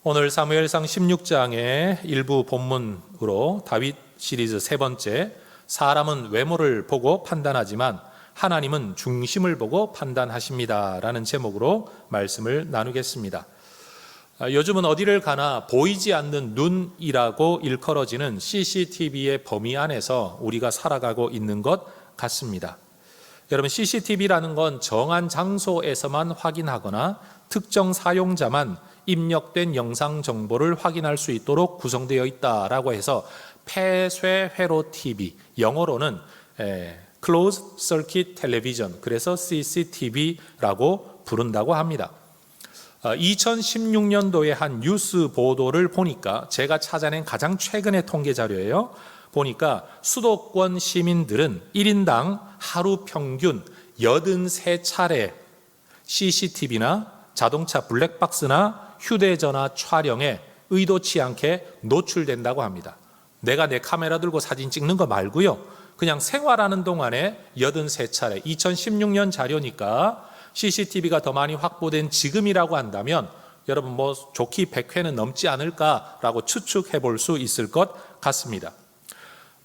오늘 사무엘상 16장의 일부 본문으로 다윗 시리즈 세 번째, 사람은 외모를 보고 판단하지만 하나님은 중심을 보고 판단하십니다 라는 제목으로 말씀을 나누겠습니다. 요즘은 어디를 가나 보이지 않는 눈이라고 일컬어지는 CCTV의 범위 안에서 우리가 살아가고 있는 것 같습니다. 여러분, CCTV라는 건 정한 장소에서만 확인하거나 특정 사용자만 입력된 영상 정보를 확인할 수 있도록 구성되어 있다라고 해서 폐쇄 회로 TV, 영어로는 Closed Circuit Television, 그래서 CCTV라고 부른다고 합니다. 2016년도에 한 뉴스 보도를 보니까 제가 찾아낸 가장 최근의 통계 자료예요. 보니까 수도권 시민들은 1인당 하루 평균 83차례 CCTV나 자동차 블랙박스나 휴대전화 촬영에 의도치 않게 노출된다고 합니다. 내가 내 카메라 들고 사진 찍는 거 말고요, 그냥 생활하는 동안에 83차례, 2016년 자료니까 CCTV가 더 많이 확보된 지금이라고 한다면 여러분 좋기 100회는 넘지 않을까라고 추측해 볼 수 있을 것 같습니다.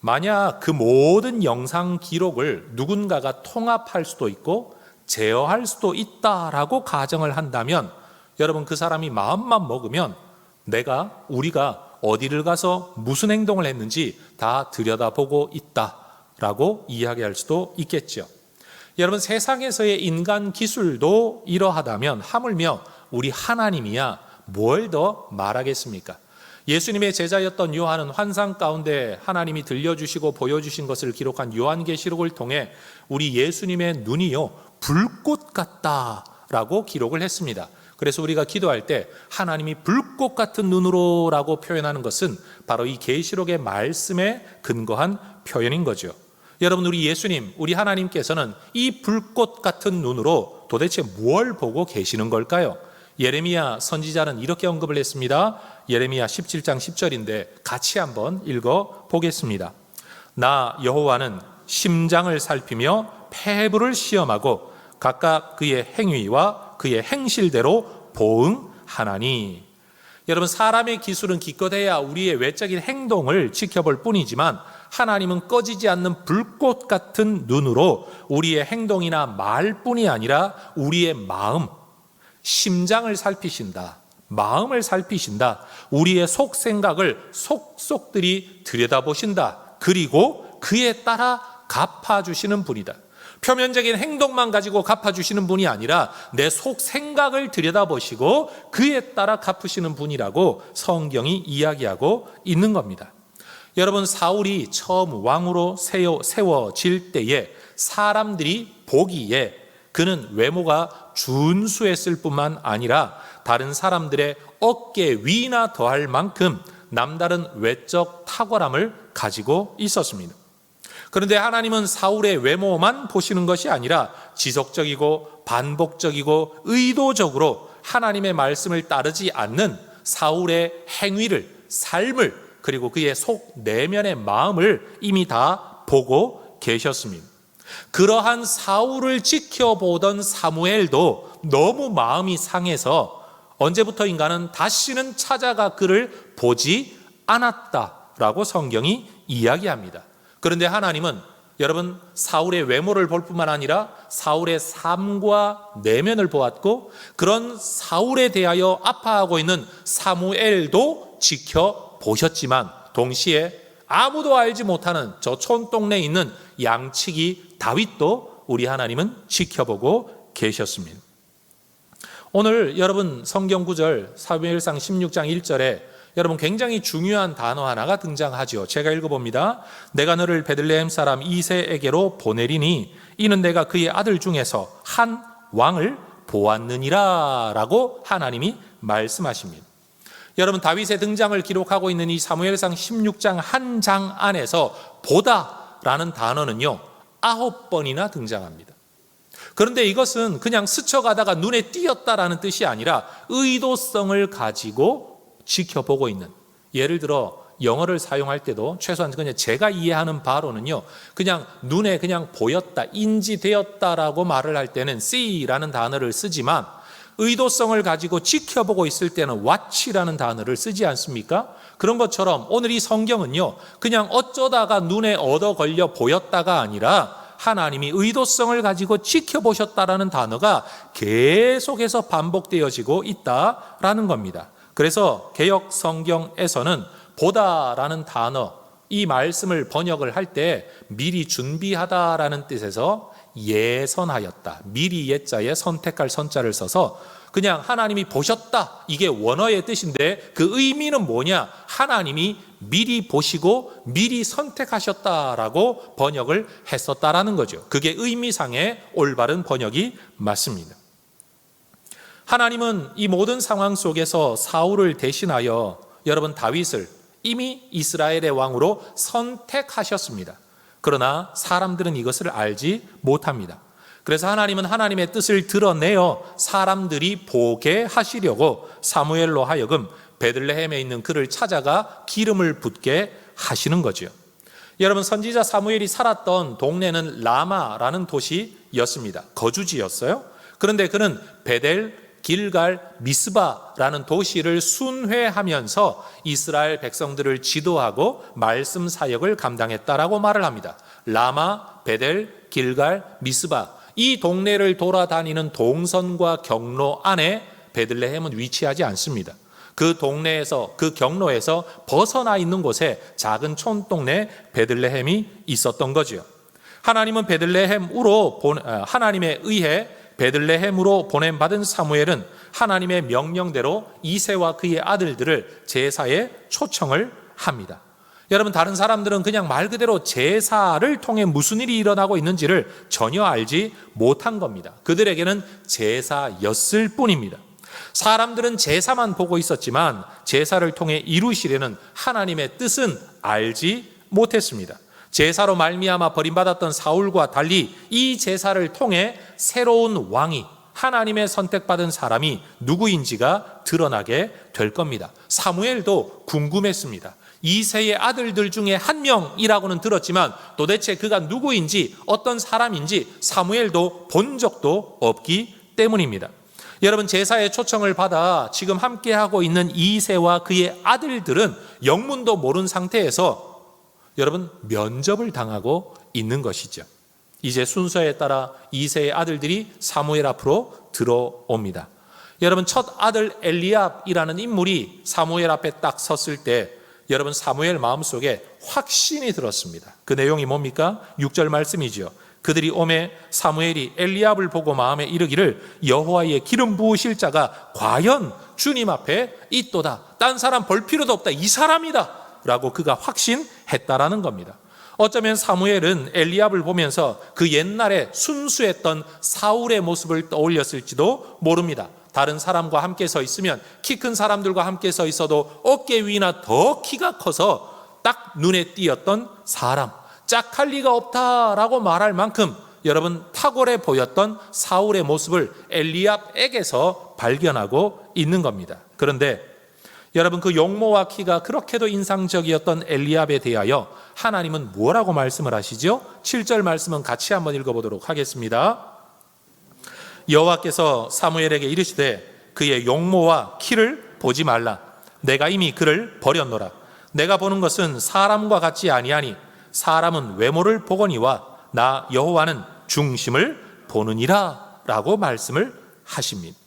만약 그 모든 영상 기록을 누군가가 통합할 수도 있고 제어할 수도 있다라고 가정을 한다면 여러분, 그 사람이 마음만 먹으면 우리가 어디를 가서 무슨 행동을 했는지 다 들여다보고 있다라고 이야기할 수도 있겠죠. 여러분, 세상에서의 인간 기술도 이러하다면 하물며 우리 하나님이야 뭘 더 말하겠습니까? 예수님의 제자였던 요한은 환상 가운데 하나님이 들려주시고 보여주신 것을 기록한 요한계시록을 통해 우리 예수님의 눈이요 불꽃 같다라고 기록을 했습니다. 그래서 우리가 기도할 때 하나님이 불꽃 같은 눈으로 라고 표현하는 것은 바로 이 계시록의 말씀에 근거한 표현인 거죠. 여러분, 우리 예수님, 우리 하나님께서는 이 불꽃 같은 눈으로 도대체 무엇을 보고 계시는 걸까요? 예레미야 선지자는 이렇게 언급을 했습니다. 예레미야 17장 10절인데 같이 한번 읽어 보겠습니다. 나 여호와는 심장을 살피며 폐부를 시험하고 각각 그의 행위와 그의 행실대로 보응하나니. 여러분, 사람의 기술은 기껏해야 우리의 외적인 행동을 지켜볼 뿐이지만 하나님은 꺼지지 않는 불꽃 같은 눈으로 우리의 행동이나 말뿐이 아니라 우리의 마음, 심장을 살피신다. 마음을 살피신다. 우리의 속 생각을 속속들이 들여다보신다. 그리고 그에 따라 갚아주시는 분이다. 표면적인 행동만 가지고 갚아주시는 분이 아니라 내 속 생각을 들여다보시고 그에 따라 갚으시는 분이라고 성경이 이야기하고 있는 겁니다. 여러분, 사울이 처음 왕으로 세워질 때에 사람들이 보기에 그는 외모가 준수했을 뿐만 아니라 다른 사람들의 어깨 위나 더할 만큼 남다른 외적 탁월함을 가지고 있었습니다. 그런데 하나님은 사울의 외모만 보시는 것이 아니라 지속적이고 반복적이고 의도적으로 하나님의 말씀을 따르지 않는 사울의 행위를, 삶을, 그리고 그의 속 내면의 마음을 이미 다 보고 계셨습니다. 그러한 사울을 지켜보던 사무엘도 너무 마음이 상해서 언제부터인가는 다시는 찾아가 그를 보지 않았다라고 성경이 이야기합니다. 그런데 하나님은 여러분, 사울의 외모를 볼 뿐만 아니라 사울의 삶과 내면을 보았고 그런 사울에 대하여 아파하고 있는 사무엘도 지켜보셨지만 동시에 아무도 알지 못하는 저 촌동네에 있는 양치기 다윗도 우리 하나님은 지켜보고 계셨습니다. 오늘 여러분 성경 구절 사무엘상 16장 1절에 여러분 굉장히 중요한 단어 하나가 등장하죠. 제가 읽어봅니다. 내가 너를 베들레헴 사람 이새에게로 보내리니 이는 내가 그의 아들 중에서 한 왕을 보았느니라 라고 하나님이 말씀하십니다. 여러분, 다윗의 등장을 기록하고 있는 이 사무엘상 16장 한 장 안에서 보다 라는 단어는요 9번이나 등장합니다. 그런데 이것은 그냥 스쳐가다가 눈에 띄었다라는 뜻이 아니라 의도성을 가지고 지켜보고 있는, 예를 들어 영어를 사용할 때도 최소한 그냥 제가 이해하는 바로는요 그냥 눈에 그냥 보였다, 인지되었다라고 말을 할 때는 see라는 단어를 쓰지만 의도성을 가지고 지켜보고 있을 때는 watch라는 단어를 쓰지 않습니까? 그런 것처럼 오늘 이 성경은요, 그냥 어쩌다가 눈에 얻어 걸려 보였다가 아니라 하나님이 의도성을 가지고 지켜보셨다라는 단어가 계속해서 반복되어지고 있다라는 겁니다. 그래서 개역 성경에서는 보다라는 단어, 이 말씀을 번역을 할 때 미리 준비하다라는 뜻에서 예선하였다, 미리 예자에 선택할 선자를 써서 그냥 하나님이 보셨다, 이게 원어의 뜻인데 그 의미는 뭐냐? 하나님이 미리 보시고 미리 선택하셨다라고 번역을 했었다라는 거죠. 그게 의미상의 올바른 번역이 맞습니다. 하나님은 이 모든 상황 속에서 사울을 대신하여 여러분 다윗을 이미 이스라엘의 왕으로 선택하셨습니다. 그러나 사람들은 이것을 알지 못합니다. 그래서 하나님은 하나님의 뜻을 드러내어 사람들이 보게 하시려고 사무엘로 하여금 베들레헴에 있는 그를 찾아가 기름을 붓게 하시는 거죠. 여러분, 선지자 사무엘이 살았던 동네는 라마라는 도시였습니다. 거주지였어요. 그런데 그는 베델, 길갈, 미스바라는 도시를 순회하면서 이스라엘 백성들을 지도하고 말씀 사역을 감당했다라고 말을 합니다. 라마, 베델, 길갈, 미스바, 이 동네를 돌아다니는 동선과 경로 안에 베들레헴은 위치하지 않습니다. 그 동네에서, 그 경로에서 벗어나 있는 곳에 작은 촌동네 베들레헴이 있었던 거죠. 하나님은 하나님에 의해 베들레헴으로 보냄받은 사무엘은 하나님의 명령대로 이새와 그의 아들들을 제사에 초청을 합니다. 여러분, 다른 사람들은 그냥 말 그대로 제사를 통해 무슨 일이 일어나고 있는지를 전혀 알지 못한 겁니다. 그들에게는 제사였을 뿐입니다. 사람들은 제사만 보고 있었지만 제사를 통해 이루시려는 하나님의 뜻은 알지 못했습니다. 제사로 말미암아 버림받았던 사울과 달리 이 제사를 통해 새로운 왕이, 하나님의 선택받은 사람이 누구인지가 드러나게 될 겁니다. 사무엘도 궁금했습니다. 이새의 아들들 중에 한 명이라고는 들었지만 도대체 그가 누구인지, 어떤 사람인지 사무엘도 본 적도 없기 때문입니다. 여러분, 제사의 초청을 받아 지금 함께하고 있는 이새와 그의 아들들은 영문도 모른 상태에서 여러분 면접을 당하고 있는 것이죠. 이제 순서에 따라 이새의 아들들이 사무엘 앞으로 들어옵니다. 여러분, 첫 아들 엘리압이라는 인물이 사무엘 앞에 딱 섰을 때 여러분 사무엘 마음속에 확신이 들었습니다. 그 내용이 뭡니까? 6절 말씀이죠. 그들이 오매 사무엘이 엘리압을 보고 마음에 이르기를 여호와의 기름 부으실 자가 과연 주님 앞에 있도다. 딴 사람 볼 필요도 없다. 이 사람이다 라고 그가 확신했다라는 겁니다. 어쩌면 사무엘은 엘리압을 보면서 그 옛날에 순수했던 사울의 모습을 떠올렸을지도 모릅니다. 다른 사람과 함께 서 있으면, 키 큰 사람들과 함께 서 있어도 어깨 위나 더 키가 커서 딱 눈에 띄었던 사람, 짝할 리가 없다라고 말할 만큼 여러분 탁월해 보였던 사울의 모습을 엘리압에게서 발견하고 있는 겁니다. 그런데 여러분, 그 용모와 키가 그렇게도 인상적이었던 엘리압에 대하여 하나님은 뭐라고 말씀을 하시죠? 7절 말씀은 같이 한번 읽어보도록 하겠습니다. 여호와께서 사무엘에게 이르시되 그의 용모와 키를 보지 말라. 내가 이미 그를 버렸노라. 내가 보는 것은 사람과 같지 아니하니 사람은 외모를 보거니와 나 여호와는 중심을 보느니라 라고 말씀을 하십니다.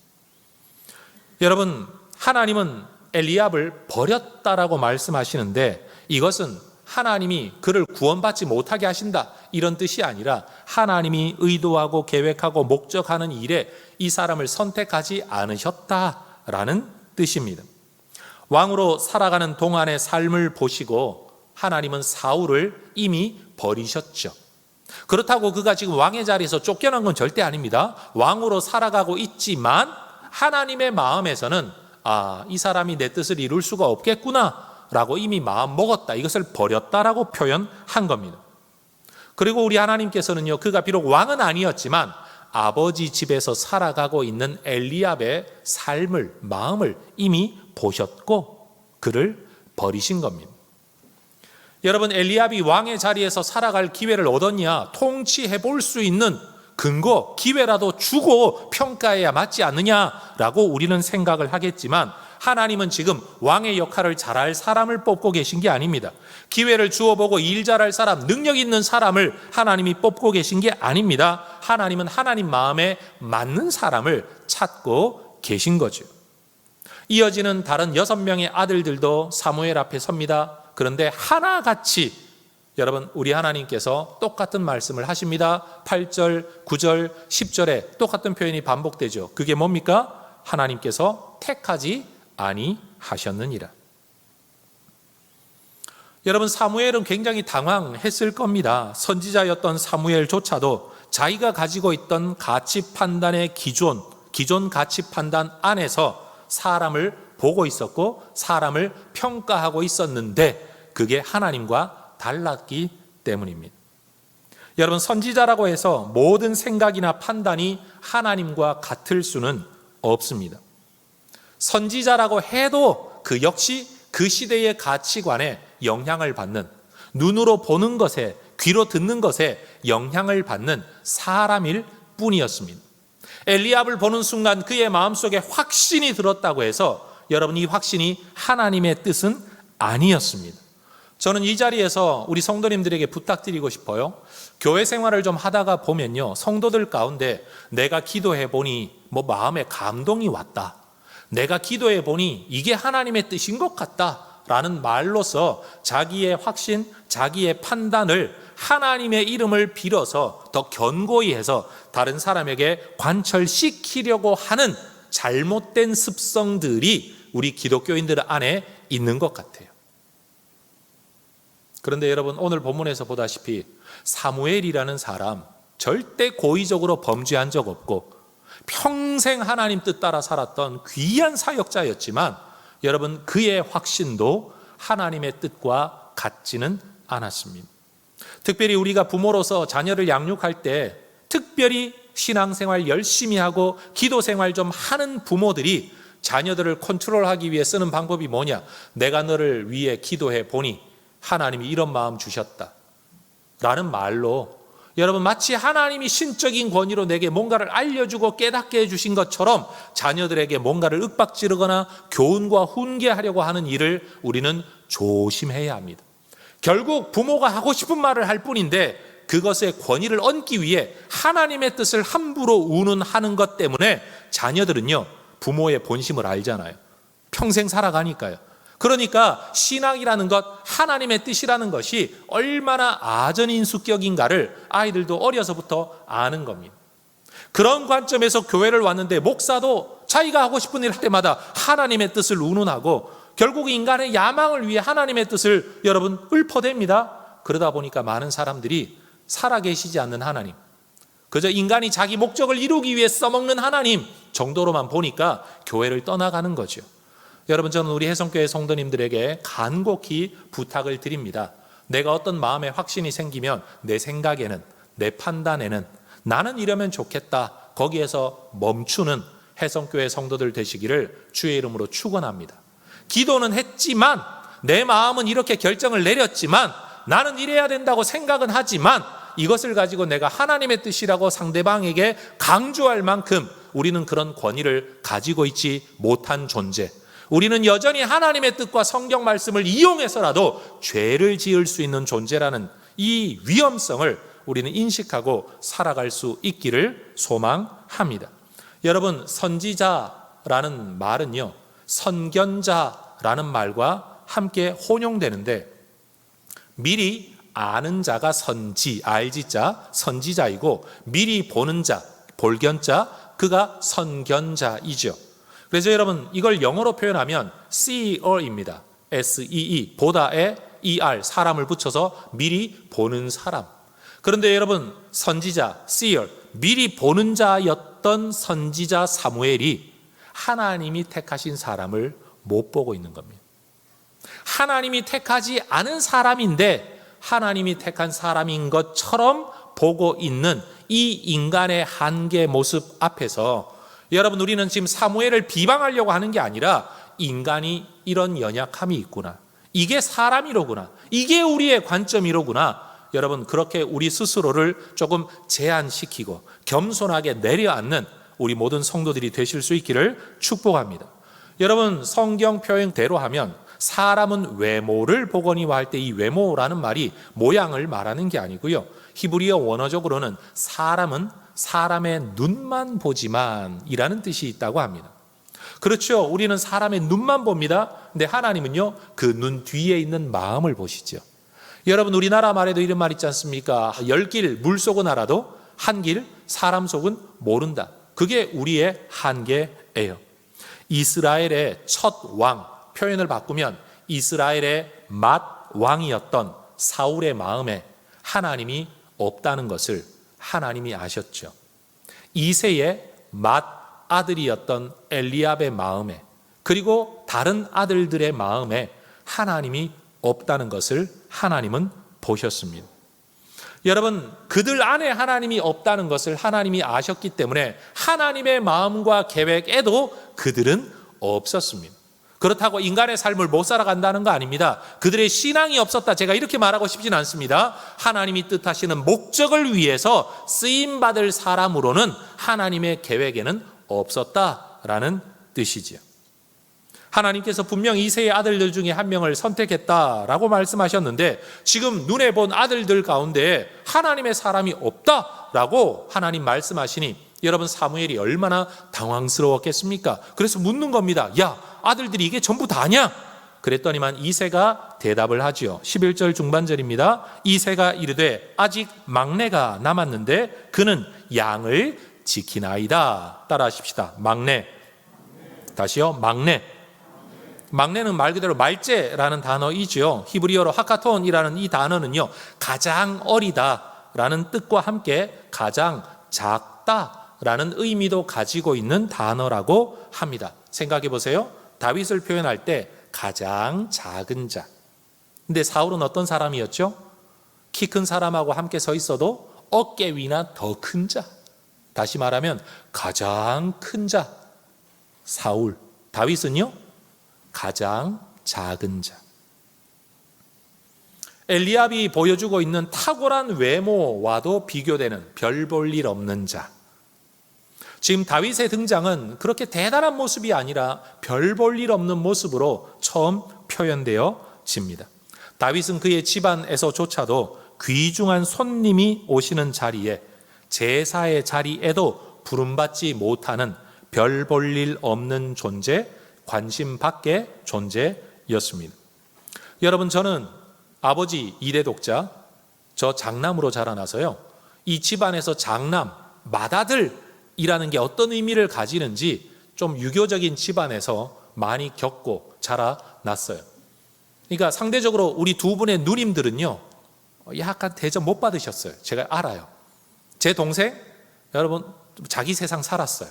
여러분, 하나님은 엘리압을 버렸다라고 말씀하시는데 이것은 하나님이 그를 구원받지 못하게 하신다 이런 뜻이 아니라 하나님이 의도하고 계획하고 목적하는 일에 이 사람을 선택하지 않으셨다라는 뜻입니다. 왕으로 살아가는 동안의 삶을 보시고 하나님은 사울을 이미 버리셨죠. 그렇다고 그가 지금 왕의 자리에서 쫓겨난 건 절대 아닙니다. 왕으로 살아가고 있지만 하나님의 마음에서는 이 사람이 내 뜻을 이룰 수가 없겠구나 라고 이미 마음 먹었다, 이것을 버렸다라고 표현한 겁니다. 그리고 우리 하나님께서는요, 그가 비록 왕은 아니었지만 아버지 집에서 살아가고 있는 엘리압의 삶을, 마음을 이미 보셨고 그를 버리신 겁니다. 여러분, 엘리압이 왕의 자리에서 살아갈 기회를 얻었냐? 통치해 볼 수 있는 근거, 기회라도 주고 평가해야 맞지 않느냐라고 우리는 생각을 하겠지만 하나님은 지금 왕의 역할을 잘할 사람을 뽑고 계신 게 아닙니다. 기회를 주어보고 일 잘할 사람, 능력 있는 사람을 하나님이 뽑고 계신 게 아닙니다. 하나님은 하나님 마음에 맞는 사람을 찾고 계신 거죠. 이어지는 다른 6명의 아들들도 사무엘 앞에 섭니다. 그런데 하나같이 여러분 우리 하나님께서 똑같은 말씀을 하십니다. 8절, 9절, 10절에 똑같은 표현이 반복되죠. 그게 뭡니까? 하나님께서 택하지 아니하셨느니라. 여러분 사무엘은 굉장히 당황했을 겁니다. 선지자였던 사무엘조차도 자기가 가지고 있던 가치 판단의 기존 가치 판단 안에서 사람을 보고 있었고 사람을 평가하고 있었는데 그게 하나님과 달랐기 때문입니다. 여러분 선지자라고 해서 모든 생각이나 판단이 하나님과 같을 수는 없습니다. 선지자라고 해도 그 역시 그 시대의 가치관에 영향을 받는, 눈으로 보는 것에, 귀로 듣는 것에 영향을 받는 사람일 뿐이었습니다. 엘리압을 보는 순간 그의 마음속에 확신이 들었다고 해서 여러분 이 확신이 하나님의 뜻은 아니었습니다. 저는 이 자리에서 우리 성도님들에게 부탁드리고 싶어요. 교회 생활을 좀 하다가 보면요, 성도들 가운데 내가 기도해 보니 마음에 감동이 왔다, 내가 기도해 보니 이게 하나님의 뜻인 것 같다 라는 말로서 자기의 확신, 자기의 판단을 하나님의 이름을 빌어서 더 견고히 해서 다른 사람에게 관철시키려고 하는 잘못된 습성들이 우리 기독교인들 안에 있는 것 같아요. 그런데 여러분 오늘 본문에서 보다시피 사무엘이라는 사람 절대 고의적으로 범죄한 적 없고 평생 하나님 뜻 따라 살았던 귀한 사역자였지만 여러분 그의 확신도 하나님의 뜻과 같지는 않았습니다. 특별히 우리가 부모로서 자녀를 양육할 때 특별히 신앙생활 열심히 하고 기도생활 좀 하는 부모들이 자녀들을 컨트롤하기 위해 쓰는 방법이 뭐냐? 내가 너를 위해 기도해 보니 하나님이 이런 마음 주셨다 라는 말로 여러분 마치 하나님이 신적인 권위로 내게 뭔가를 알려주고 깨닫게 해주신 것처럼 자녀들에게 뭔가를 윽박지르거나 교훈과 훈계하려고 하는 일을 우리는 조심해야 합니다. 결국 부모가 하고 싶은 말을 할 뿐인데 그것의 권위를 얻기 위해 하나님의 뜻을 함부로 운운하는 것 때문에 자녀들은요 부모의 본심을 알잖아요. 평생 살아가니까요. 그러니까 신앙이라는 것, 하나님의 뜻이라는 것이 얼마나 아전인수격인가를 아이들도 어려서부터 아는 겁니다. 그런 관점에서 교회를 왔는데 목사도 자기가 하고 싶은 일 할 때마다 하나님의 뜻을 운운하고 결국 인간의 야망을 위해 하나님의 뜻을 여러분 읊어댑니다. 그러다 보니까 많은 사람들이 살아계시지 않는 하나님, 그저 인간이 자기 목적을 이루기 위해 써먹는 하나님 정도로만 보니까 교회를 떠나가는 거죠. 여러분 저는 우리 혜성교회 성도님들에게 간곡히 부탁을 드립니다. 내가 어떤 마음의 확신이 생기면 내 생각에는, 내 판단에는 나는 이러면 좋겠다 거기에서 멈추는 혜성교회 성도들 되시기를 주의 이름으로 축원합니다. 기도는 했지만 내 마음은 이렇게 결정을 내렸지만 나는 이래야 된다고 생각은 하지만 이것을 가지고 내가 하나님의 뜻이라고 상대방에게 강조할 만큼 우리는 그런 권위를 가지고 있지 못한 존재, 우리는 여전히 하나님의 뜻과 성경 말씀을 이용해서라도 죄를 지을 수 있는 존재라는 이 위험성을 우리는 인식하고 살아갈 수 있기를 소망합니다. 여러분 선지자라는 말은요 선견자라는 말과 함께 혼용되는데 미리 아는 자가 선지, 알지자, 선지자이고 미리 보는 자, 볼견자, 그가 선견자이죠. 그래서 여러분 이걸 영어로 표현하면 seer입니다. S-E-E, 보다에 ER, 사람을 붙여서 미리 보는 사람. 그런데 여러분 선지자, seer, 미리 보는 자였던 선지자 사무엘이 하나님이 택하신 사람을 못 보고 있는 겁니다. 하나님이 택하지 않은 사람인데 하나님이 택한 사람인 것처럼 보고 있는 이 인간의 한계 모습 앞에서 여러분 우리는 지금 사무엘을 비방하려고 하는 게 아니라 인간이 이런 연약함이 있구나, 이게 사람이로구나, 이게 우리의 관점이로구나 여러분 그렇게 우리 스스로를 조금 제한시키고 겸손하게 내려앉는 우리 모든 성도들이 되실 수 있기를 축복합니다. 여러분 성경 표현대로 하면 사람은 외모를 보거니와 할 때 이 외모라는 말이 모양을 말하는 게 아니고요. 히브리어 원어적으로는 사람은 사람의 눈만 보지만 이라는 뜻이 있다고 합니다. 그렇죠. 우리는 사람의 눈만 봅니다. 근데 하나님은요, 그 눈 뒤에 있는 마음을 보시죠. 여러분 우리나라 말에도 이런 말 있지 않습니까? 10길 물속은 알아도 한 길 사람 속은 모른다. 그게 우리의 한계예요. 이스라엘의 첫 왕, 표현을 바꾸면 이스라엘의 맏 왕이었던 사울의 마음에 하나님이 없다는 것을 하나님이 아셨죠. 이새의 맏 아들이었던 엘리압의 마음에, 그리고 다른 아들들의 마음에 하나님이 없다는 것을 하나님은 보셨습니다. 여러분 그들 안에 하나님이 없다는 것을 하나님이 아셨기 때문에 하나님의 마음과 계획에도 그들은 없었습니다. 그렇다고 인간의 삶을 못 살아간다는 거 아닙니다. 그들의 신앙이 없었다, 제가 이렇게 말하고 싶진 않습니다. 하나님이 뜻하시는 목적을 위해서 쓰임받을 사람으로는 하나님의 계획에는 없었다라는 뜻이지요. 하나님께서 분명 이새의 아들들 중에 한 명을 선택했다라고 말씀하셨는데 지금 눈에 본 아들들 가운데 하나님의 사람이 없다라고 하나님 말씀하시니 여러분 사무엘이 얼마나 당황스러웠겠습니까? 그래서 묻는 겁니다. 야, 아들들이 이게 전부 다냐? 그랬더니만 이새가 대답을 하지요. 11절 중반절입니다. 이새가 이르되 아직 막내가 남았는데 그는 양을 지키나이다. 따라 하십시다. 막내. 다시요. 막내. 막내는 말 그대로 말째라는 단어이지요. 히브리어로 하카톤이라는 이 단어는요, 가장 어리다라는 뜻과 함께 가장 작다라는 의미도 가지고 있는 단어라고 합니다. 생각해 보세요. 다윗을 표현할 때 가장 작은 자. 근데 사울은 어떤 사람이었죠? 키 큰 사람하고 함께 서 있어도 어깨 위나 더 큰 자. 다시 말하면 가장 큰 자. 사울. 다윗은요? 가장 작은 자. 엘리압이 보여주고 있는 탁월한 외모와도 비교되는 별 볼 일 없는 자. 지금 다윗의 등장은 그렇게 대단한 모습이 아니라 별 볼 일 없는 모습으로 처음 표현되어집니다. 다윗은 그의 집안에서조차도 귀중한 손님이 오시는 자리에, 제사의 자리에도 부름받지 못하는 별 볼 일 없는 존재, 관심 밖의 존재였습니다. 여러분 저는 아버지 2대 독자, 저 장남으로 자라나서요, 이 집안에서 장남, 맏아들이라는 게 어떤 의미를 가지는지 좀 유교적인 집안에서 많이 겪고 자라났어요. 그러니까 상대적으로 우리 두 분의 누님들은요, 약간 대접 못 받으셨어요. 제가 알아요. 제 동생, 여러분 자기 세상 살았어요.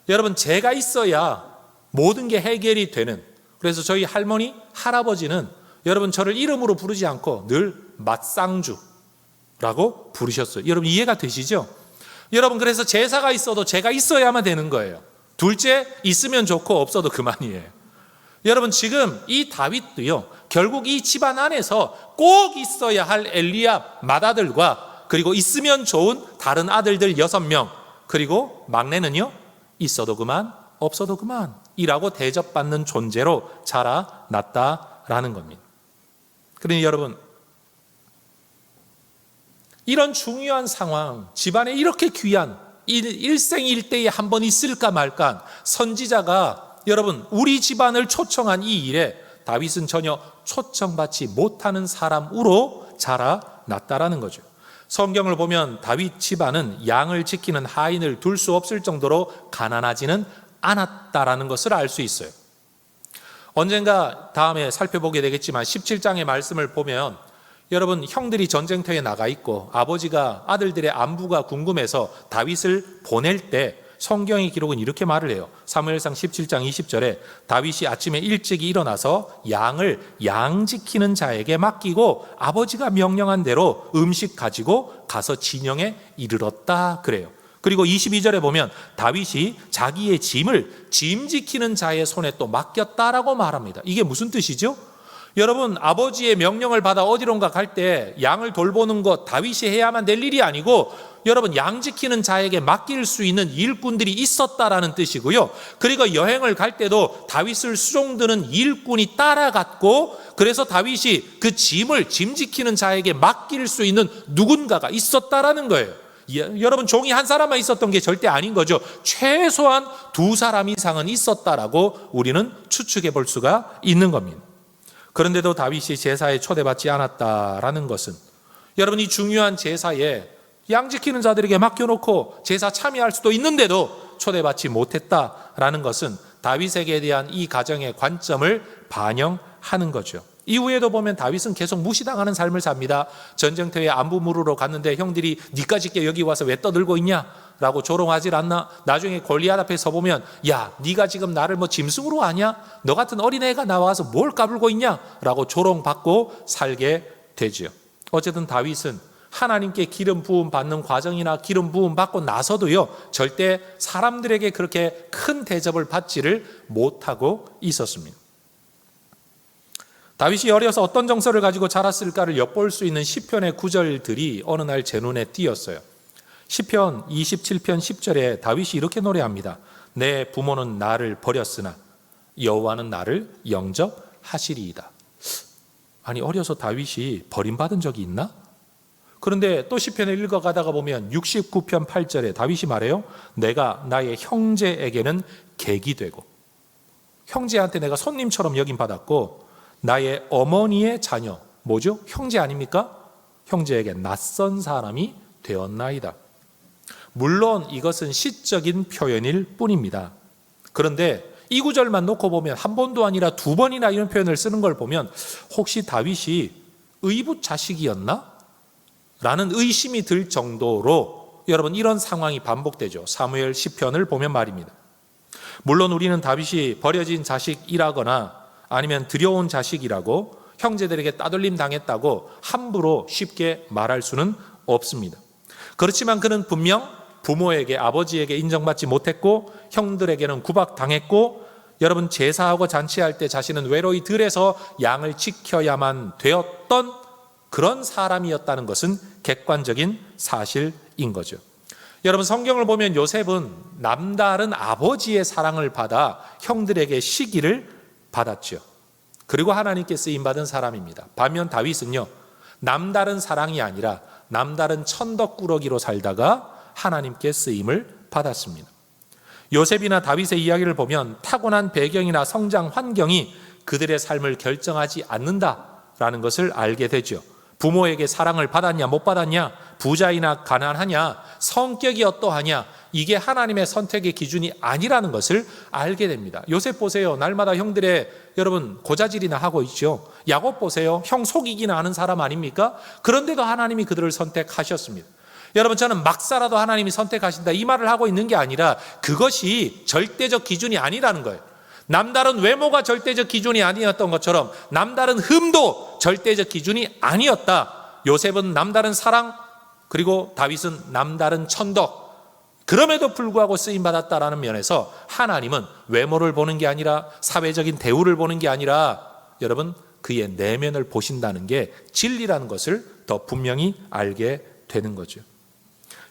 여러분 제가 있어야 모든 게 해결이 되는, 그래서 저희 할머니, 할아버지는 여러분 저를 이름으로 부르지 않고 늘 맛상주라고 부르셨어요. 여러분 이해가 되시죠? 여러분 그래서 제사가 있어도 제가 있어야만 되는 거예요. 둘째, 있으면 좋고 없어도 그만이에요. 여러분 지금 이 다윗도요, 결국 이 집안 안에서 꼭 있어야 할 엘리압 맏아들과 그리고 있으면 좋은 다른 아들들 6명, 그리고 막내는요, 있어도 그만 없어도 그만 이라고 대접받는 존재로 자라났다라는 겁니다. 그러니 여러분 이런 중요한 상황, 집안에 이렇게 귀한 일생일대에 한 번 있을까 말까 선지자가 여러분 우리 집안을 초청한 이 일에 다윗은 전혀 초청받지 못하는 사람으로 자라났다라는 거죠. 성경을 보면 다윗 집안은 양을 지키는 하인을 둘 수 없을 정도로 가난하지는 않았다라는 것을 알 수 있어요. 언젠가 다음에 살펴보게 되겠지만 17장의 말씀을 보면 여러분 형들이 전쟁터에 나가 있고 아버지가 아들들의 안부가 궁금해서 다윗을 보낼 때 성경의 기록은 이렇게 말을 해요. 사무엘상 17장 20절에 다윗이 아침에 일찍 일어나서 양을 양 지키는 자에게 맡기고 아버지가 명령한 대로 음식 가지고 가서 진영에 이르렀다 그래요. 그리고 22절에 보면 다윗이 자기의 짐을 짐 지키는 자의 손에 또 맡겼다라고 말합니다. 이게 무슨 뜻이죠? 여러분, 아버지의 명령을 받아 어디론가 갈 때 양을 돌보는 것 다윗이 해야만 될 일이 아니고 여러분, 양 지키는 자에게 맡길 수 있는 일꾼들이 있었다라는 뜻이고요. 그리고 여행을 갈 때도 다윗을 수종드는 일꾼이 따라갔고, 그래서 다윗이 그 짐 지키는 자에게 맡길 수 있는 누군가가 있었다라는 거예요. 여러분, 종이 한 사람만 있었던 게 절대 아닌 거죠. 최소한 2사람 이상은 있었다라고 우리는 추측해 볼 수가 있는 겁니다. 그런데도 다윗이 제사에 초대받지 않았다라는 것은 여러분, 이 중요한 제사에 양 지키는 자들에게 맡겨놓고 제사 참여할 수도 있는데도 초대받지 못했다라는 것은 다윗에게 대한 이 가정의 관점을 반영하는 거죠. 이후에도 보면 다윗은 계속 무시당하는 삶을 삽니다. 전쟁터에 안부 물으러 갔는데 형들이 니까짓게 여기 와서 왜 떠들고 있냐? 라고 조롱하질 않나? 나중에 골리앗 앞에 서보면 야, 네가 지금 나를 뭐 짐승으로 아냐? 너 같은 어린애가 나와서 뭘 까불고 있냐? 라고 조롱받고 살게 되죠. 어쨌든 다윗은 하나님께 기름 부음 받는 과정이나 기름 부음 받고 나서도요, 절대 사람들에게 그렇게 큰 대접을 받지를 못하고 있었습니다. 다윗이 어려서 어떤 정서를 가지고 자랐을까를 엿볼 수 있는 시편의 구절들이 어느 날 제 눈에 띄었어요. 시편 27편 10절에 다윗이 이렇게 노래합니다. 내 부모는 나를 버렸으나 여호와는 나를 영접하시리이다. 아니, 어려서 다윗이 버림받은 적이 있나? 그런데 또 시편을 읽어가다가 보면 69편 8절에 다윗이 말해요. 내가 나의 형제에게는 객이 되고, 형제한테 내가 손님처럼 여김받았고, 나의 어머니의 자녀, 뭐죠? 형제 아닙니까? 형제에게 낯선 사람이 되었나이다. 물론 이것은 시적인 표현일 뿐입니다. 그런데 이 구절만 놓고 보면 한 번도 아니라 2번이나 이런 표현을 쓰는 걸 보면 혹시 다윗이 의붓 자식이었나? 라는 의심이 들 정도로 여러분, 이런 상황이 반복되죠. 사무엘 10편을 보면 말입니다. 물론 우리는 다윗이 버려진 자식이라거나 아니면 들여온 자식이라고 형제들에게 따돌림 당했다고 함부로 쉽게 말할 수는 없습니다. 그렇지만 그는 분명 부모에게, 아버지에게 인정받지 못했고 형들에게는 구박당했고, 여러분, 제사하고 잔치할 때 자신은 외로이 들에서 양을 지켜야만 되었던 그런 사람이었다는 것은 객관적인 사실인 거죠. 여러분, 성경을 보면 요셉은 남다른 아버지의 사랑을 받아 형들에게 시기를 받았죠. 그리고 하나님께 쓰임받은 사람입니다. 반면 다윗은요, 남다른 사랑이 아니라 남다른 천덕꾸러기로 살다가 하나님께 쓰임을 받았습니다. 요셉이나 다윗의 이야기를 보면 타고난 배경이나 성장 환경이 그들의 삶을 결정하지 않는다라는 것을 알게 되죠. 부모에게 사랑을 받았냐 못 받았냐, 부자이나 가난하냐, 성격이 어떠하냐, 이게 하나님의 선택의 기준이 아니라는 것을 알게 됩니다. 요셉 보세요. 날마다 형들의 여러분 고자질이나 하고 있죠. 야곱 보세요. 형 속이기나 하는 사람 아닙니까? 그런데도 하나님이 그들을 선택하셨습니다. 여러분, 저는 막사라도 하나님이 선택하신다 이 말을 하고 있는 게 아니라 그것이 절대적 기준이 아니라는 거예요. 남다른 외모가 절대적 기준이 아니었던 것처럼 남다른 흠도 절대적 기준이 아니었다. 요셉은 남다른 사랑, 그리고 다윗은 남다른 천덕, 그럼에도 불구하고 쓰임받았다라는 면에서 하나님은 외모를 보는 게 아니라 사회적인 대우를 보는 게 아니라 여러분, 그의 내면을 보신다는 게 진리라는 것을 더 분명히 알게 되는 거죠.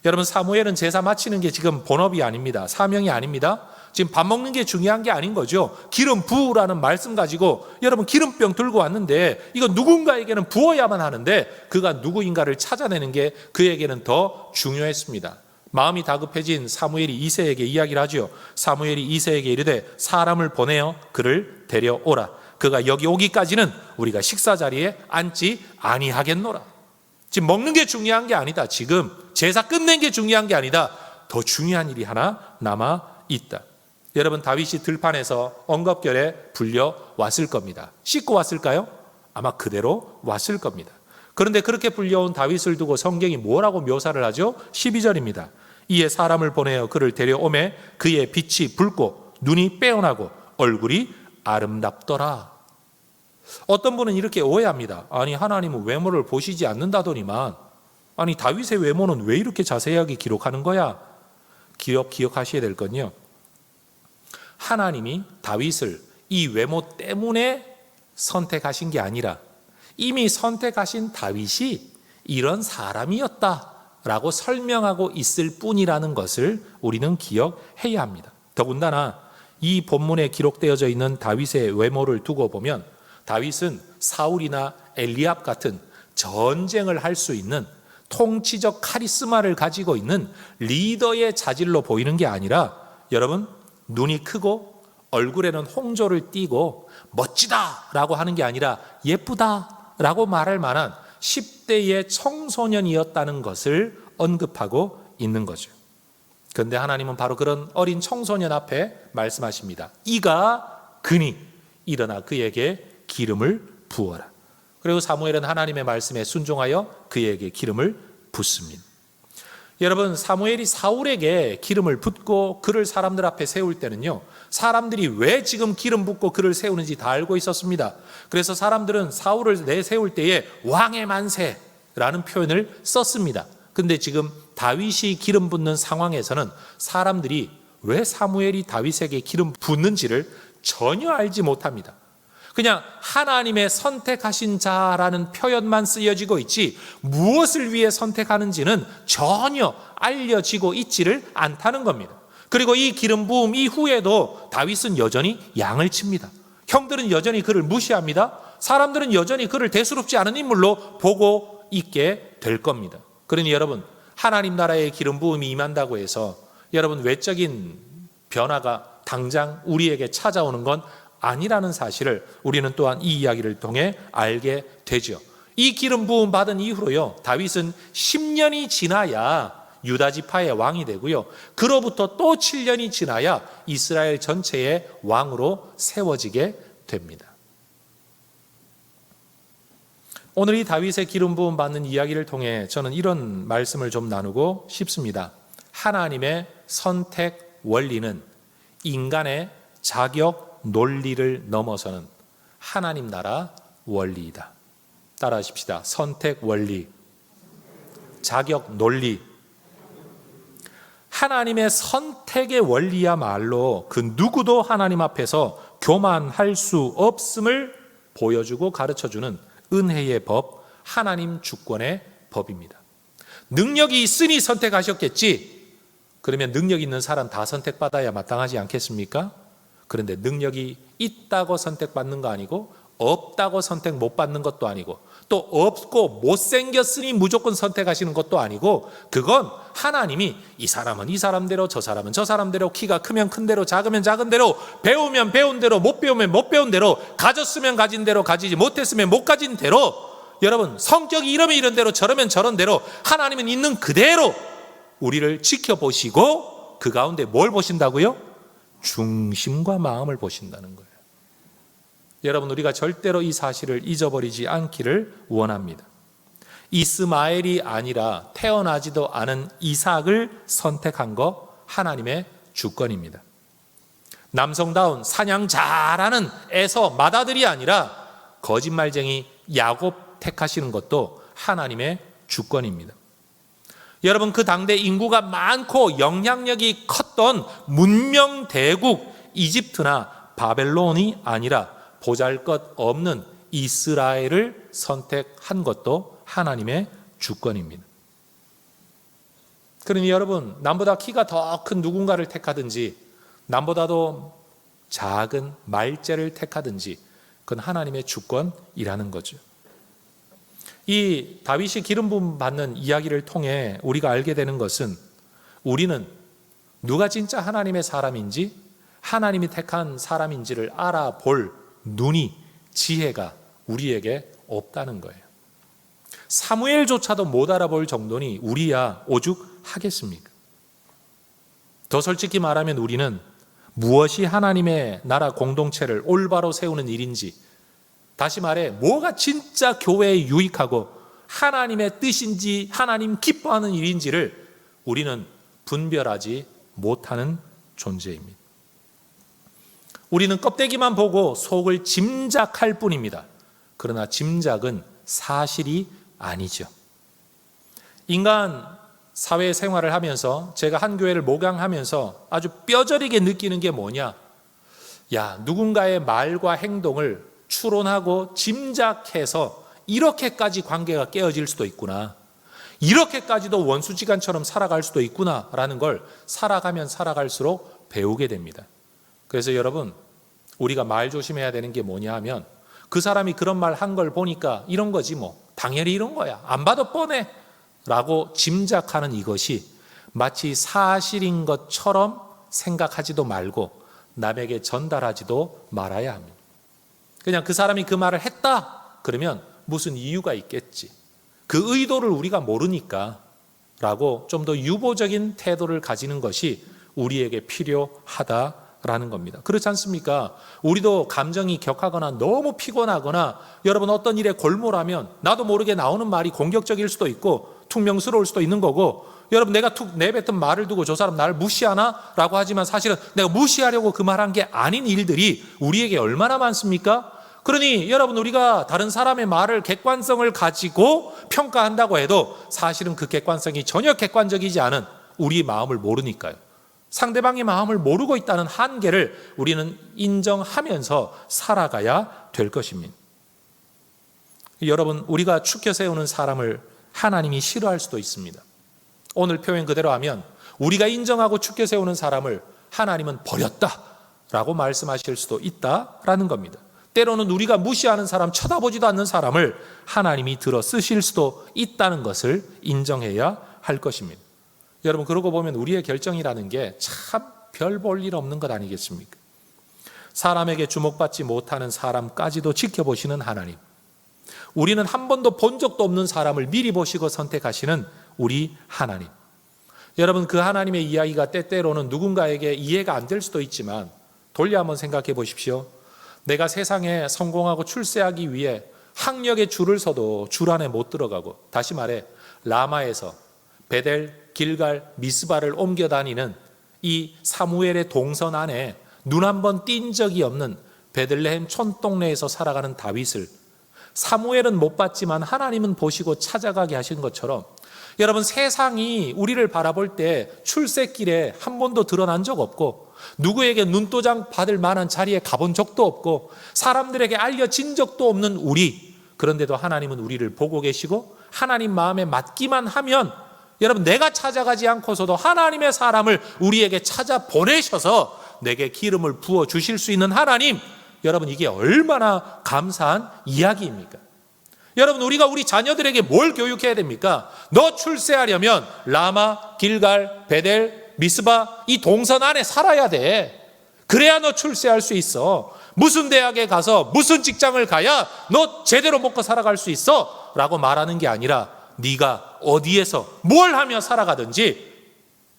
여러분, 사무엘은 제사 마치는 게 지금 본업이 아닙니다. 사명이 아닙니다. 지금 밥 먹는 게 중요한 게 아닌 거죠. 기름 부으라는 말씀 가지고 여러분 기름병 들고 왔는데 이거 누군가에게는 부어야만 하는데 그가 누구인가를 찾아내는 게 그에게는 더 중요했습니다. 마음이 다급해진 사무엘이 이새에게 이야기를 하죠. 사무엘이 이새에게 이르되 사람을 보내어 그를 데려오라. 그가 여기 오기까지는 우리가 식사 자리에 앉지 아니하겠노라. 지금 먹는 게 중요한 게 아니다. 지금 제사 끝낸 게 중요한 게 아니다. 더 중요한 일이 하나 남아 있다. 여러분, 다윗이 들판에서 언급결에 불려왔을 겁니다. 씻고 왔을까요? 아마 그대로 왔을 겁니다. 그런데 그렇게 불려온 다윗을 두고 성경이 뭐라고 묘사를 하죠? 12절입니다. 이에 사람을 보내어 그를 데려오매 그의 빛이 붉고 눈이 빼어나고 얼굴이 아름답더라. 어떤 분은 이렇게 오해합니다. 아니, 하나님은 외모를 보시지 않는다더니만 아니, 다윗의 외모는 왜 이렇게 자세하게 기록하는 거야? 기억하셔야 될 건요, 하나님이 다윗을 이 외모 때문에 선택하신 게 아니라 이미 선택하신 다윗이 이런 사람이었다라고 설명하고 있을 뿐이라는 것을 우리는 기억해야 합니다. 더군다나 이 본문에 기록되어져 있는 다윗의 외모를 두고 보면 다윗은 사울이나 엘리압 같은 전쟁을 할 수 있는 통치적 카리스마를 가지고 있는 리더의 자질로 보이는 게 아니라, 여러분, 눈이 크고 얼굴에는 홍조를 띠고 멋지다라고 하는 게 아니라 예쁘다라고 말할 만한 10대의 청소년이었다는 것을 언급하고 있는 거죠. 그런데 하나님은 바로 그런 어린 청소년 앞에 말씀하십니다. 이가 그니 일어나 그에게 기름을 부어라. 그리고 사무엘은 하나님의 말씀에 순종하여 그에게 기름을 붓습니다. 여러분, 사무엘이 사울에게 기름을 붓고 그를 사람들 앞에 세울 때는요, 사람들이 왜 지금 기름 붓고 그를 세우는지 다 알고 있었습니다. 그래서 사람들은 사울을 내세울 때에 왕의 만세라는 표현을 썼습니다. 근데 지금 다윗이 기름 붓는 상황에서는 사람들이 왜 사무엘이 다윗에게 기름 붓는지를 전혀 알지 못합니다. 그냥 하나님의 선택하신 자라는 표현만 쓰여지고 있지 무엇을 위해 선택하는지는 전혀 알려지고 있지를 않다는 겁니다. 그리고 이 기름 부음 이후에도 다윗은 여전히 양을 칩니다. 형들은 여전히 그를 무시합니다. 사람들은 여전히 그를 대수롭지 않은 인물로 보고 있게 될 겁니다. 그러니 여러분, 하나님 나라의 기름 부음이 임한다고 해서 여러분 외적인 변화가 당장 우리에게 찾아오는 건 아니라는 사실을 우리는 또한 이 이야기를 통해 알게 되죠. 이 기름 부음 받은 이후로요, 다윗은 10년이 지나야 유다 지파의 왕이 되고요, 그로부터 또 7년이 지나야 이스라엘 전체의 왕으로 세워지게 됩니다. 오늘 이 다윗의 기름 부음 받는 이야기를 통해 저는 이런 말씀을 좀 나누고 싶습니다. 하나님의 선택 원리는 인간의 자격 논리를 넘어서는 하나님 나라 원리이다. 따라하십시다. 선택 원리, 자격 논리. 하나님의 선택의 원리야말로 그 누구도 하나님 앞에서 교만할 수 없음을 보여주고 가르쳐주는 은혜의 법, 하나님 주권의 법입니다. 능력이 있으니 선택하셨겠지. 그러면 능력 있는 사람 다 선택받아야 마땅하지 않겠습니까? 그런데 능력이 있다고 선택받는 거 아니고 없다고 선택 못 받는 것도 아니고 또 없고 못생겼으니 무조건 선택하시는 것도 아니고, 그건 하나님이 이 사람은 이 사람대로, 저 사람은 저 사람대로, 키가 크면 큰 대로, 작으면 작은 대로, 배우면 배운 대로, 못 배우면 못 배운 대로, 가졌으면 가진 대로, 가지지 못했으면 못 가진 대로, 여러분 성격이 이러면 이런 대로, 저러면 저런 대로 하나님은 있는 그대로 우리를 지켜보시고 그 가운데 뭘 보신다고요? 중심과 마음을 보신다는 거예요. 여러분, 우리가 절대로 이 사실을 잊어버리지 않기를 원합니다. 이스마엘이 아니라 태어나지도 않은 이삭을 선택한 거 하나님의 주권입니다. 남성다운 사냥 잘하는 에서 맏아들이 아니라 거짓말쟁이 야곱 택하시는 것도 하나님의 주권입니다. 여러분, 그 당대 인구가 많고 영향력이 컸던 문명 대국 이집트나 바벨론이 아니라 보잘것없는 이스라엘을 선택한 것도 하나님의 주권입니다. 그러니 여러분, 남보다 키가 더 큰 누군가를 택하든지 남보다도 작은 말째를 택하든지 그건 하나님의 주권이라는 거죠. 이 다윗이 기름 부음 받는 이야기를 통해 우리가 알게 되는 것은, 우리는 누가 진짜 하나님의 사람인지 하나님이 택한 사람인지를 알아볼 눈이, 지혜가 우리에게 없다는 거예요. 사무엘조차도 못 알아볼 정도니 우리야 오죽하겠습니까? 더 솔직히 말하면 우리는 무엇이 하나님의 나라 공동체를 올바로 세우는 일인지, 다시 말해 뭐가 진짜 교회에 유익하고 하나님의 뜻인지 하나님 기뻐하는 일인지를 우리는 분별하지 못하는 존재입니다. 우리는 껍데기만 보고 속을 짐작할 뿐입니다. 그러나 짐작은 사실이 아니죠. 인간 사회생활을 하면서 제가 한 교회를 목양하면서 아주 뼈저리게 느끼는 게 뭐냐, 야, 누군가의 말과 행동을 추론하고 짐작해서 이렇게까지 관계가 깨어질 수도 있구나, 이렇게까지도 원수지간처럼 살아갈 수도 있구나라는 걸 살아가면 살아갈수록 배우게 됩니다. 그래서 여러분, 우리가 말 조심해야 되는 게 뭐냐 하면, 그 사람이 그런 말 한 걸 보니까 이런 거지 뭐, 당연히 이런 거야, 안 봐도 뻔해 라고 짐작하는 이것이 마치 사실인 것처럼 생각하지도 말고 남에게 전달하지도 말아야 합니다. 그냥 그 사람이 그 말을 했다 그러면 무슨 이유가 있겠지, 그 의도를 우리가 모르니까 라고 좀 더 유보적인 태도를 가지는 것이 우리에게 필요하다라는 겁니다. 그렇지 않습니까? 우리도 감정이 격하거나 너무 피곤하거나 여러분 어떤 일에 골몰하면 나도 모르게 나오는 말이 공격적일 수도 있고 퉁명스러울 수도 있는 거고, 여러분 내가 툭 내뱉은 말을 두고 저 사람 나를 무시하나? 라고 하지만 사실은 내가 무시하려고 그 말한 게 아닌 일들이 우리에게 얼마나 많습니까? 그러니 여러분, 우리가 다른 사람의 말을 객관성을 가지고 평가한다고 해도 사실은 그 객관성이 전혀 객관적이지 않은 우리 마음을 모르니까요. 상대방의 마음을 모르고 있다는 한계를 우리는 인정하면서 살아가야 될 것입니다. 여러분, 우리가 추켜 세우는 사람을 하나님이 싫어할 수도 있습니다. 오늘 표현 그대로 하면 우리가 인정하고 추켜 세우는 사람을 하나님은 버렸다라고 말씀하실 수도 있다라는 겁니다. 때로는 우리가 무시하는 사람, 쳐다보지도 않는 사람을 하나님이 들어 쓰실 수도 있다는 것을 인정해야 할 것입니다. 여러분, 그러고 보면 우리의 결정이라는 게 참 별 볼 일 없는 것 아니겠습니까? 사람에게 주목받지 못하는 사람까지도 지켜보시는 하나님, 우리는 한 번도 본 적도 없는 사람을 미리 보시고 선택하시는 우리 하나님. 여러분, 그 하나님의 이야기가 때때로는 누군가에게 이해가 안 될 수도 있지만 돌려 한번 생각해 보십시오. 내가 세상에 성공하고 출세하기 위해 학력에 줄을 서도 줄 안에 못 들어가고, 다시 말해 라마에서 베델, 길갈, 미스바를 옮겨 다니는 이 사무엘의 동선 안에 눈 한 번 띈 적이 없는 베들레헴 촌동네에서 살아가는 다윗을 사무엘은 못 봤지만 하나님은 보시고 찾아가게 하신 것처럼, 여러분, 세상이 우리를 바라볼 때 출세길에 한 번도 드러난 적 없고 누구에게 눈도장 받을 만한 자리에 가본 적도 없고 사람들에게 알려진 적도 없는 우리, 그런데도 하나님은 우리를 보고 계시고 하나님 마음에 맞기만 하면, 여러분, 내가 찾아가지 않고서도 하나님의 사람을 우리에게 찾아 보내셔서 내게 기름을 부어 주실 수 있는 하나님, 여러분, 이게 얼마나 감사한 이야기입니까? 여러분, 우리가 우리 자녀들에게 뭘 교육해야 됩니까? 너 출세하려면 라마, 길갈, 베델, 미스바 이 동선 안에 살아야 돼. 그래야 너 출세할 수 있어. 무슨 대학에 가서 무슨 직장을 가야 너 제대로 먹고 살아갈 수 있어 라고 말하는 게 아니라, 네가 어디에서 뭘 하며 살아가든지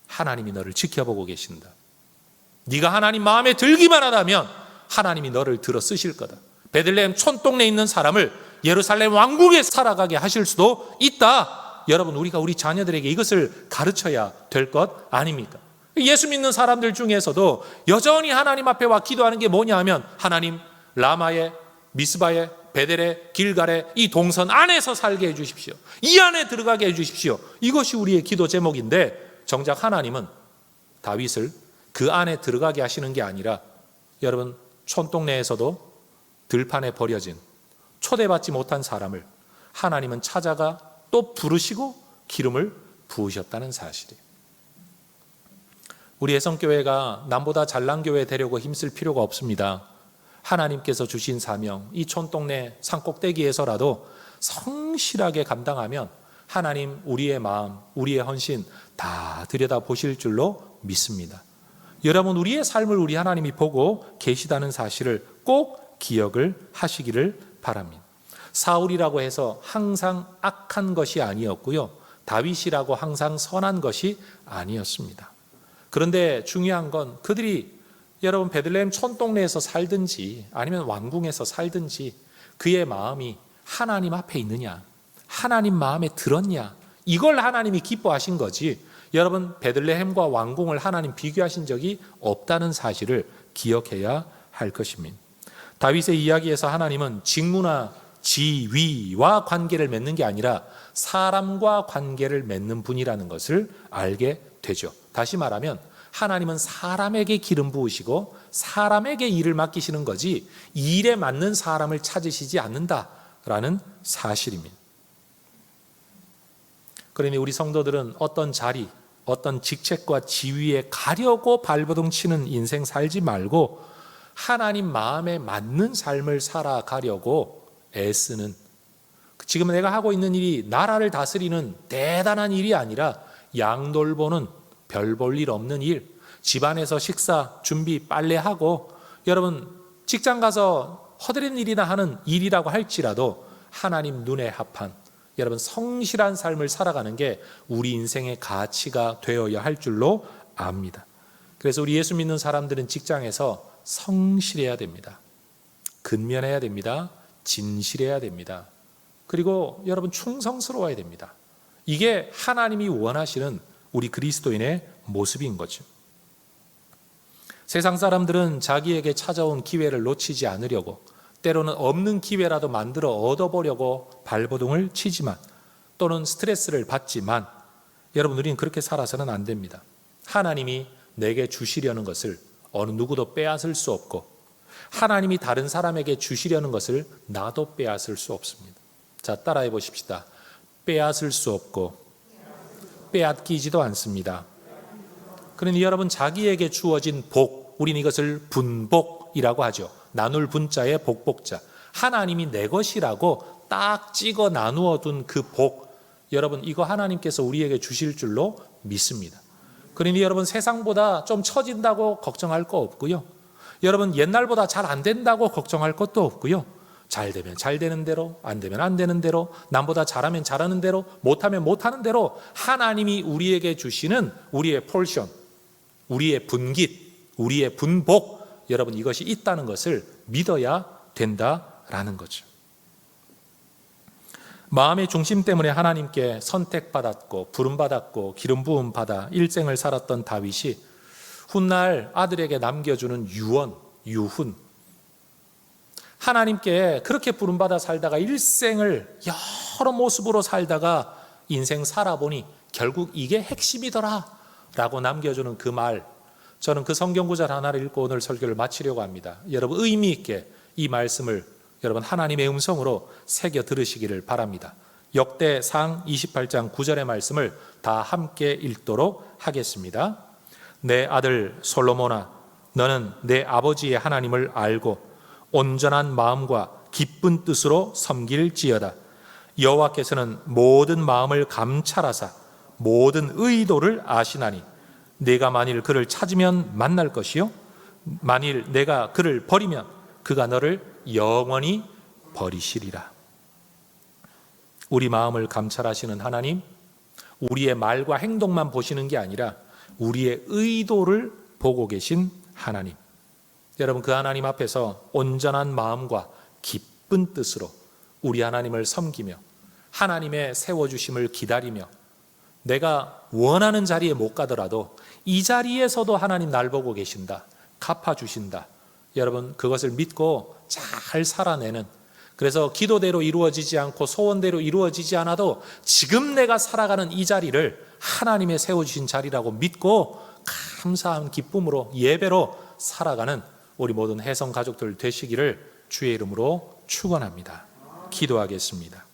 하나님이 너를 지켜보고 계신다. 네가 하나님 마음에 들기만 하다면 하나님이 너를 들어 쓰실 거다. 베들레헴 촌동네에 있는 사람을 예루살렘 왕궁에 살아가게 하실 수도 있다. 여러분, 우리가 우리 자녀들에게 이것을 가르쳐야 될 것 아닙니까? 예수 믿는 사람들 중에서도 여전히 하나님 앞에 와 기도하는 게 뭐냐 하면, 하나님, 라마에, 미스바에, 베델에, 길갈에 이 동선 안에서 살게 해주십시오. 이 안에 들어가게 해주십시오. 이것이 우리의 기도 제목인데, 정작 하나님은 다윗을 그 안에 들어가게 하시는 게 아니라, 여러분, 촌동네에서도 들판에 버려진 초대받지 못한 사람을 하나님은 찾아가 또 부르시고 기름을 부으셨다는 사실이에요. 우리 애성교회가 남보다 잘난 교회 되려고 힘쓸 필요가 없습니다. 하나님께서 주신 사명, 이 촌동네 산꼭대기에서라도 성실하게 감당하면 하나님 우리의 마음, 우리의 헌신 다 들여다보실 줄로 믿습니다. 여러분, 우리의 삶을 우리 하나님이 보고 계시다는 사실을 꼭 기억을 하시기를 바랍니다. 사울이라고 해서 항상 악한 것이 아니었고요, 다윗이라고 항상 선한 것이 아니었습니다. 그런데 중요한 건 그들이 여러분 베들레헴 촌동네에서 살든지 아니면 왕궁에서 살든지 그의 마음이 하나님 앞에 있느냐, 하나님 마음에 들었냐, 이걸 하나님이 기뻐하신 거지, 여러분 베들레헴과 왕궁을 하나님 비교하신 적이 없다는 사실을 기억해야 할 것입니다. 다윗의 이야기에서 하나님은 직무나 지위와 관계를 맺는 게 아니라 사람과 관계를 맺는 분이라는 것을 알게 되죠. 다시 말하면 하나님은 사람에게 기름 부으시고 사람에게 일을 맡기시는 거지 일에 맞는 사람을 찾으시지 않는다라는 사실입니다. 그러니 우리 성도들은 어떤 자리, 어떤 직책과 지위에 가려고 발버둥 치는 인생 살지 말고 하나님 마음에 맞는 삶을 살아가려고 애쓰는, 지금 내가 하고 있는 일이 나라를 다스리는 대단한 일이 아니라 양돌보는 별 볼 일 없는 일, 집안에서 식사 준비 빨래하고 여러분 직장 가서 허드렛 일이나 하는 일이라고 할지라도 하나님 눈에 합한 여러분 성실한 삶을 살아가는 게 우리 인생의 가치가 되어야 할 줄로 압니다. 그래서 우리 예수 믿는 사람들은 직장에서 성실해야 됩니다. 근면해야 됩니다. 진실해야 됩니다. 그리고 여러분 충성스러워야 됩니다. 이게 하나님이 원하시는 우리 그리스도인의 모습인 거죠. 세상 사람들은 자기에게 찾아온 기회를 놓치지 않으려고 때로는 없는 기회라도 만들어 얻어보려고 발버둥을 치지만 또는 스트레스를 받지만 여러분 우리는 그렇게 살아서는 안 됩니다. 하나님이 내게 주시려는 것을 어느 누구도 빼앗을 수 없고 하나님이 다른 사람에게 주시려는 것을 나도 빼앗을 수 없습니다. 자, 따라해 보십시다. 빼앗을 수 없고 빼앗기지도 않습니다. 그러니 여러분 자기에게 주어진 복, 우리는 이것을 분복이라고 하죠. 나눌 분자에 복복자. 하나님이 내 것이라고 딱 찍어 나누어 둔 그 복, 여러분 이거 하나님께서 우리에게 주실 줄로 믿습니다. 그러니 여러분 세상보다 좀 처진다고 걱정할 거 없고요. 여러분 옛날보다 잘 안 된다고 걱정할 것도 없고요. 잘 되면 잘 되는 대로, 안 되면 안 되는 대로, 남보다 잘하면 잘하는 대로, 못하면 못하는 대로 하나님이 우리에게 주시는 우리의 폴션, 우리의 분깃, 우리의 분복, 여러분 이것이 있다는 것을 믿어야 된다라는 거죠. 마음의 중심 때문에 하나님께 선택받았고 부름받았고 기름 부음 받아 일생을 살았던 다윗이 훗날 아들에게 남겨주는 유언, 유훈, 하나님께 그렇게 부름받아 살다가 일생을 여러 모습으로 살다가 인생 살아보니 결국 이게 핵심이더라 라고 남겨주는 그 말, 저는 그 성경 구절 하나를 읽고 오늘 설교를 마치려고 합니다. 여러분 의미 있게 이 말씀을 여러분 하나님의 음성으로 새겨 들으시기를 바랍니다. 역대상 28장 9절의 말씀을 다 함께 읽도록 하겠습니다. 내 아들 솔로몬아, 너는 내 아버지의 하나님을 알고 온전한 마음과 기쁜 뜻으로 섬길지어다. 여호와께서는 모든 마음을 감찰하사 모든 의도를 아시나니 내가 만일 그를 찾으면 만날 것이요 만일 내가 그를 버리면 그가 너를 영원히 버리시리라. 우리 마음을 감찰하시는 하나님, 우리의 말과 행동만 보시는 게 아니라 우리의 의도를 보고 계신 하나님, 여러분 그 하나님 앞에서 온전한 마음과 기쁜 뜻으로 우리 하나님을 섬기며 하나님의 세워주심을 기다리며 내가 원하는 자리에 못 가더라도 이 자리에서도 하나님 날 보고 계신다, 갚아주신다, 여러분 그것을 믿고 잘 살아내는, 그래서 기도대로 이루어지지 않고 소원대로 이루어지지 않아도 지금 내가 살아가는 이 자리를 하나님의 세워주신 자리라고 믿고 감사한 기쁨으로 예배로 살아가는 우리 모든 혜성 가족들 되시기를 주의 이름으로 축원합니다. 기도하겠습니다.